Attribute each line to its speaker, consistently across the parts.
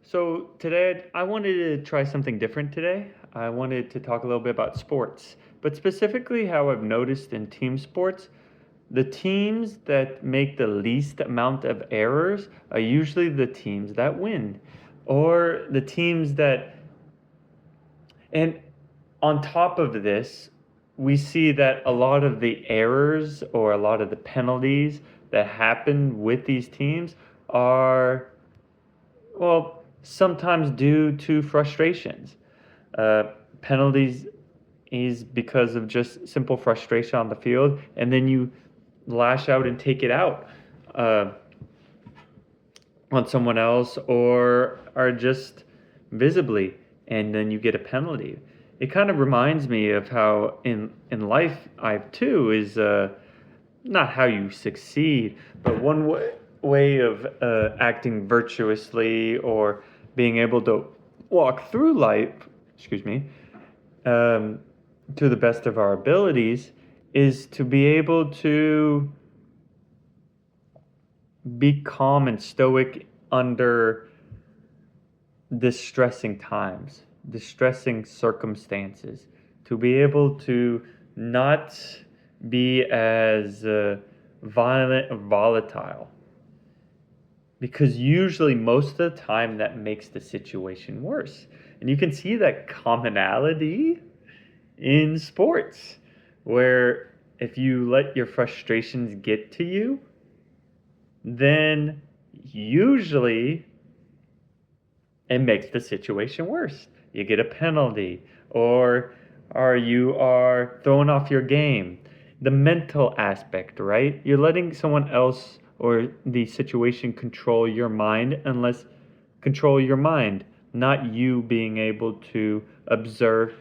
Speaker 1: So today I wanted to try something different today. I wanted to talk a little bit about sports, but specifically how I've noticed in team sports, the teams that make the least amount of errors are usually the teams that win, or the teams that, and on top of this, we see that a lot of the errors or a lot of the penalties that happen with these teams are, well, sometimes due to frustrations. Uh, Penalties is because of just simple frustration on the field, and then you lash out and take it out uh, on someone else or are just visibly, and then you get a penalty. It kind of reminds me of how in life I too is not how you succeed, but one way of acting virtuously or being able to walk through life, excuse me, um, to the best of our abilities is to be able to be calm and stoic under distressing times, distressing circumstances, to be able to not be as violent or volatile. Because usually, most of the time, that makes the situation worse. And you can see that commonality in sports, where if you let your frustrations get to you, then usually it makes the situation worse. You get a penalty, or you are thrown off your game. The mental aspect, right? You're letting someone else or the situation control your mind, not you being able to observe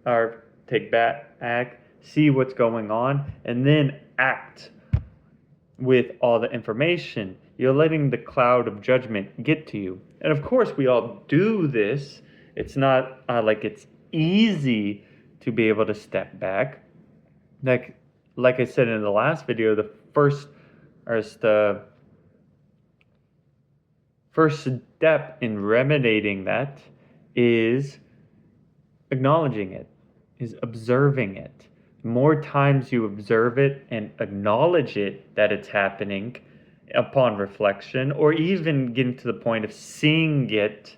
Speaker 1: or take back, see what's going on, and then act with all the information. You're letting the cloud of judgment get to you. And of course, we all do this. It's not like it's easy to be able to step back. Like, like I said in the last video, the first step in remedying that is acknowledging it, is observing it. More times you observe it and acknowledge it that it's happening upon reflection, or even getting to the point of seeing it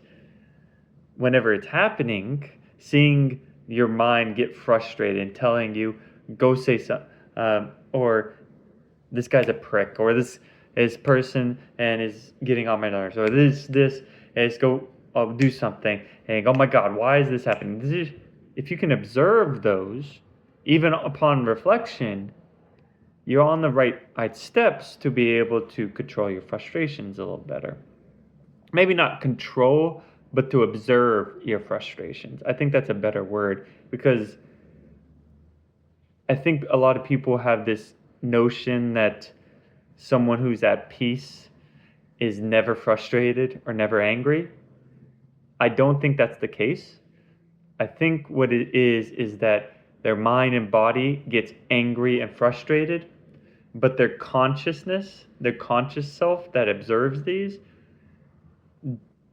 Speaker 1: whenever it's happening, seeing your mind get frustrated and telling you, go say something, or this guy's a prick, or this person and is getting on my nerves, or this is go do something, and oh my god, why is this happening? If you can observe those, even upon reflection, you're on the right steps to be able to control your frustrations a little better. Maybe not control, but to observe your frustrations. I think that's a better word, because I think a lot of people have this notion that someone who's at peace is never frustrated or never angry. I don't think that's the case. I think what it is that their mind and body gets angry and frustrated, but their consciousness, their conscious self that observes these,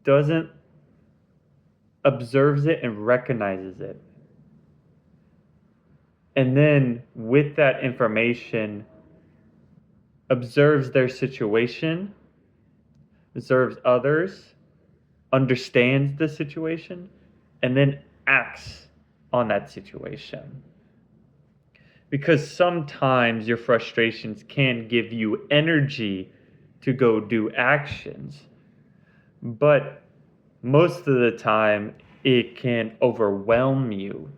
Speaker 1: doesn't observes it and recognizes it. And then with that information, observes their situation, observes others, understands the situation, and then acts on that situation. Because sometimes your frustrations can give you energy to go do actions, but most of the time it can overwhelm you.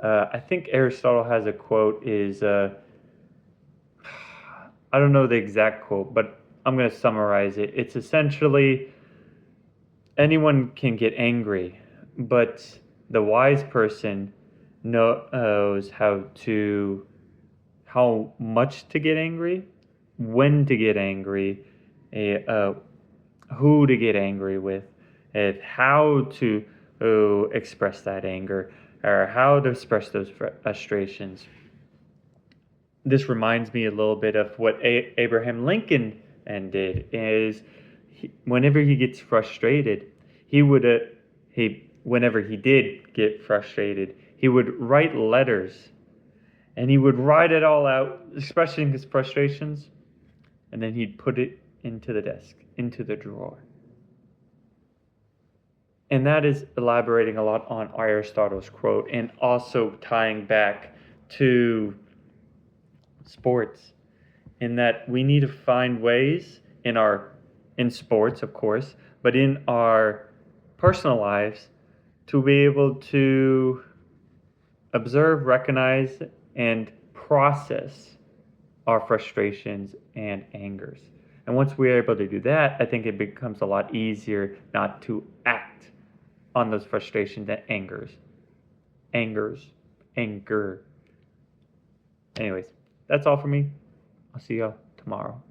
Speaker 1: I think Aristotle has a quote is, I don't know the exact quote, but I'm going to summarize it. It's essentially, anyone can get angry, but the wise person knows how much to get angry, when to get angry, uh, who to get angry with, and how to express that anger, or how to express those frustrations. This reminds me a little bit of what Abraham Lincoln did. Whenever he gets frustrated, he would whenever he did get frustrated, he would write letters, and he would write it all out, expressing his frustrations, and then he'd put it into the desk, into the drawer. And that is elaborating a lot on Aristotle's quote, and also tying back to sports, in that we need to find ways in sports, of course, but in our personal lives, to be able to observe, recognize, and process our frustrations and angers. And once we're able to do that, I think it becomes a lot easier not to act on those frustrations and anger. Anyways, that's all for me. I'll see y'all tomorrow.